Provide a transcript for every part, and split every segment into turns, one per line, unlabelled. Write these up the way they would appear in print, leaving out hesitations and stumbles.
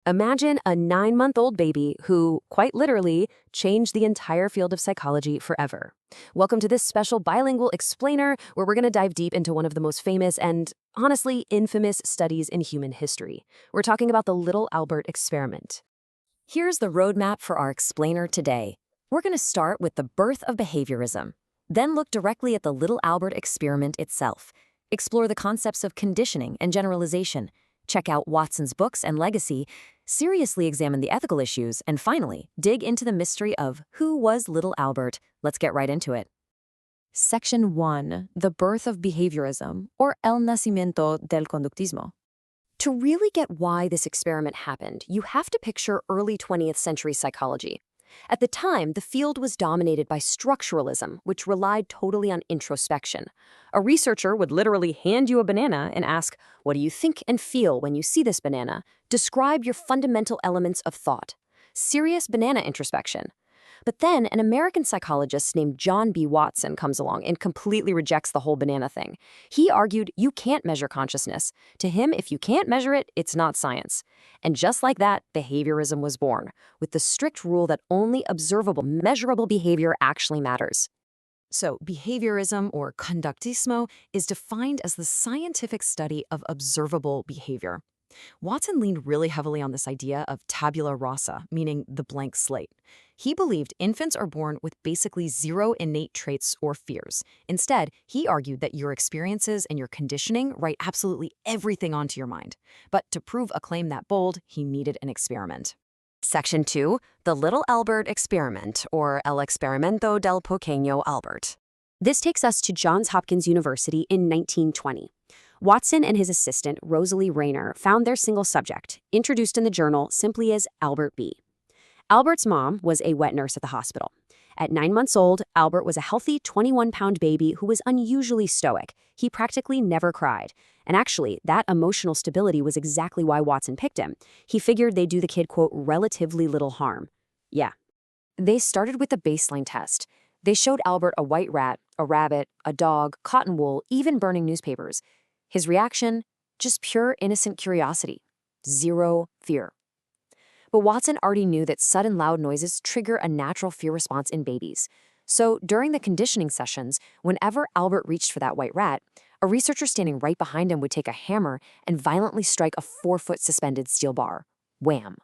Imagine a 9-month-old baby who, quite literally, changed the entire field of psychology forever. Welcome to this special bilingual explainer where we're going to dive deep into one of the most famous and, honestly, infamous studies in human history. We're talking about the Little Albert experiment. Here's the roadmap for our explainer today. We're going to start with the birth of behaviorism, then look directly at the Little Albert experiment itself, explore the concepts of conditioning and generalization, check out Watson's books and legacy, seriously examine the ethical issues, and finally, dig into the mystery of who was Little Albert. Let's get right into it. Section 1. The birth of behaviorism, or El Nacimiento del Conductismo. To really get why this experiment happened, you have to picture early 20th century psychology. At the time, the field was dominated by structuralism, which relied totally on introspection. A researcher would literally hand you a banana and ask, "What do you think and feel when you see this banana? Describe your fundamental elements of thought." Serious banana introspection. But then an American psychologist named John B. Watson comes along and completely rejects the whole banana thing. He argued you can't measure consciousness. To him, if you can't measure it, it's not science. And just like that, behaviorism was born, with the strict rule that only observable, measurable behavior actually matters. So, behaviorism, or conductismo, is defined as the scientific study of observable behavior. Watson leaned really heavily on this idea of tabula rasa, meaning the blank slate. He believed infants are born with basically zero innate traits or fears. Instead, he argued that your experiences and your conditioning write absolutely everything onto your mind. But to prove a claim that bold, he needed an experiment. Section 2. The Little Albert Experiment, or El Experimento del Pequeño Albert. This takes us to Johns Hopkins University in 1920. Watson and his assistant, Rosalie Rayner, found their single subject, introduced in the journal simply as Albert B. Albert's mom was a wet nurse at the hospital. At 9 months old, Albert was a healthy 21-pound baby who was unusually stoic. He practically never cried. And actually, that emotional stability was exactly why Watson picked him. He figured they'd do the kid, quote, relatively little harm. Yeah. They started with the baseline test. They showed Albert a white rat, a rabbit, a dog, cotton wool, even burning newspapers. His reaction? Just pure innocent curiosity. Zero fear. But Watson already knew that sudden loud noises trigger a natural fear response in babies. So during the conditioning sessions, whenever Albert reached for that white rat, a researcher standing right behind him would take a hammer and violently strike a 4-foot suspended steel bar. Wham!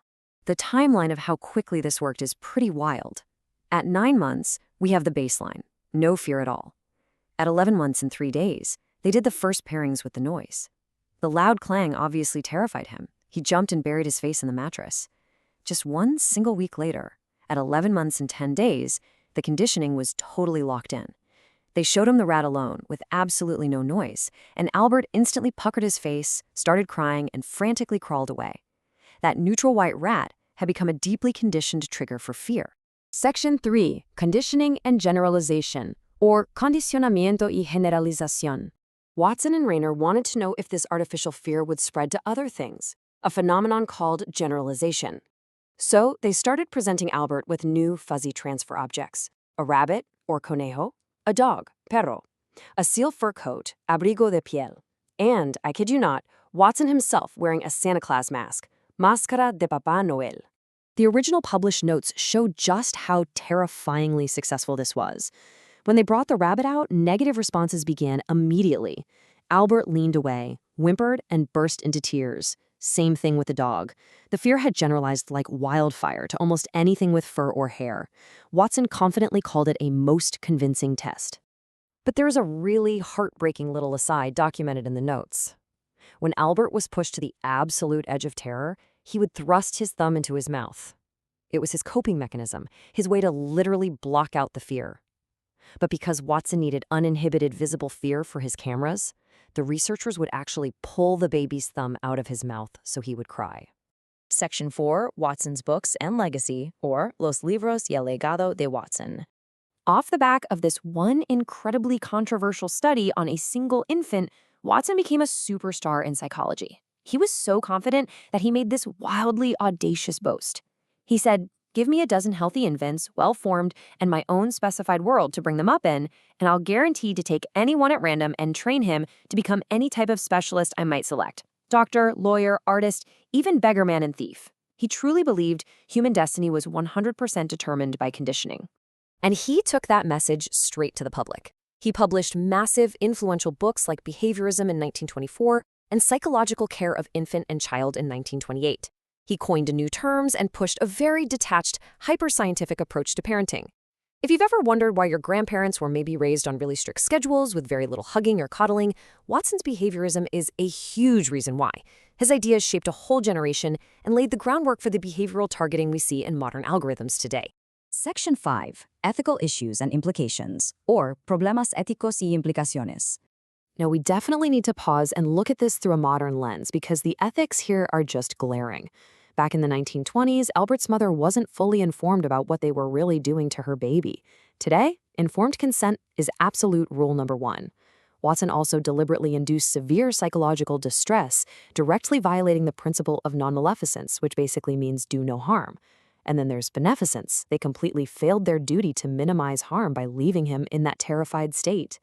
The timeline of how quickly this worked is pretty wild. At 9 months, we have the baseline. No fear at all. At 11 months and 3 days, they did the first pairings with the noise. The loud clang obviously terrified him. He jumped and buried his face in the mattress. Just one single week later, at 11 months and 10 days, the conditioning was totally locked in. They showed him the rat alone, with absolutely no noise, and Albert instantly puckered his face, started crying, and frantically crawled away. That neutral white rat had become a deeply conditioned trigger for fear. Section 3. Conditioning and Generalization, or Condicionamiento y Generalización. Watson and Rayner wanted to know if this artificial fear would spread to other things, a phenomenon called generalization. So they started presenting Albert with new fuzzy transfer objects: a rabbit, or conejo, a dog, perro, a seal fur coat, abrigo de piel, and, I kid you not, Watson himself wearing a Santa Claus mask, máscara de Papá Noel. The original published notes showed just how terrifyingly successful this was. When they brought the rabbit out, negative responses began immediately. Albert leaned away, whimpered, and burst into tears. Same thing with the dog. The fear had generalized like wildfire to almost anything with fur or hair. Watson confidently called it a most convincing test. But there is a really heartbreaking little aside documented in the notes. When Albert was pushed to the absolute edge of terror, he would thrust his thumb into his mouth. It was his coping mechanism, his way to literally block out the fear. But because Watson needed uninhibited visible fear for his cameras, the researchers would actually pull the baby's thumb out of his mouth so he would cry. Section 4. Watson's books and legacy, or Los Libros y el Legado de Watson. Off the back of this one incredibly controversial study on a single infant, Watson became a superstar in psychology. He was so confident that he made this wildly audacious boast. He said, "Give me a dozen healthy infants, well-formed, and my own specified world to bring them up in, and I'll guarantee to take anyone at random and train him to become any type of specialist I might select. Doctor, lawyer, artist, even beggar man and thief." He truly believed human destiny was 100% determined by conditioning. And he took that message straight to the public. He published massive, influential books like Behaviorism in 1924 and Psychological Care of Infant and Child in 1928. He coined new terms and pushed a very detached, hyper-scientific approach to parenting. If you've ever wondered why your grandparents were maybe raised on really strict schedules with very little hugging or coddling, Watson's behaviorism is a huge reason why. His ideas shaped a whole generation and laid the groundwork for the behavioral targeting we see in modern algorithms today.
Section 5. Ethical Issues and Implications, or Problemas Éticos y Implicaciones.
Now, we definitely need to pause and look at this through a modern lens because the ethics here are just glaring. Back in the 1920s, Albert's mother wasn't fully informed about what they were really doing to her baby. Today, informed consent is absolute rule number one. Watson also deliberately induced severe psychological distress, directly violating the principle of non-maleficence, which basically means do no harm. And then there's beneficence. They completely failed their duty to minimize harm by leaving him in that terrified state.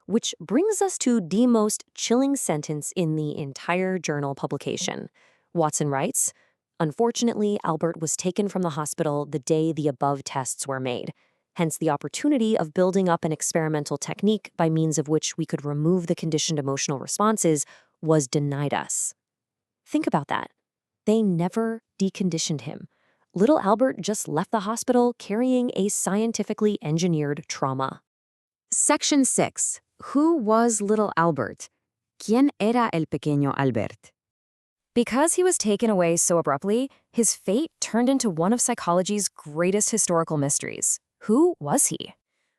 Which brings us to the most chilling sentence in the entire journal publication. Watson writes, "Unfortunately, Albert was taken from the hospital the day the above tests were made. Hence the opportunity of building up an experimental technique by means of which we could remove the conditioned emotional responses was denied us." Think about that. They never deconditioned him. Little Albert just left the hospital carrying a scientifically engineered trauma.
Section 6. Who was little Albert? ¿Quién era el pequeño Albert?
Because he was taken away so abruptly, his fate turned into one of psychology's greatest historical mysteries. Who was he?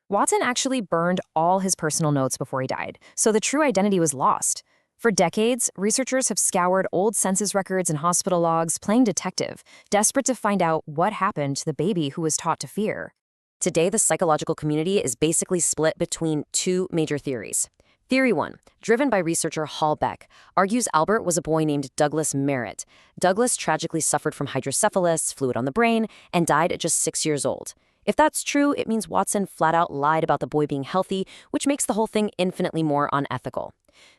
Watson actually burned all his personal notes before he died, so the true identity was lost. For decades, researchers have scoured old census records and hospital logs, playing detective, desperate to find out what happened to the baby who was taught to fear. Today, the psychological community is basically split between two major theories. Theory 1, driven by researcher Hall Beck, argues Albert was a boy named Douglas Merritt. Douglas tragically suffered from hydrocephalus, fluid on the brain, and died at just 6 years old. If that's true, it means Watson flat out lied about the boy being healthy, which makes the whole thing infinitely more unethical.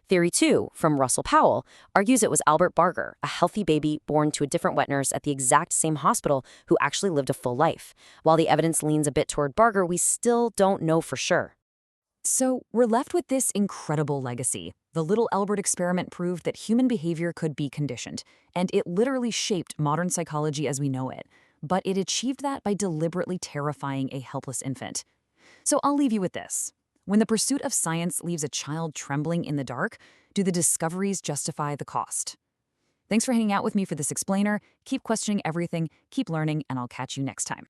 Theory 2, from Russell Powell, argues it was Albert Barger, a healthy baby born to a different wet nurse at the exact same hospital who actually lived a full life. While the evidence leans a bit toward Barger, we still don't know for sure.
So we're left with this incredible legacy. The little Albert experiment proved that human behavior could be conditioned, and it literally shaped modern psychology as we know it. But it achieved that by deliberately terrifying a helpless infant. So I'll leave you with this. When the pursuit of science leaves a child trembling in the dark, do the discoveries justify the cost? Thanks for hanging out with me for this explainer. Keep questioning everything, keep learning, and I'll catch you next time.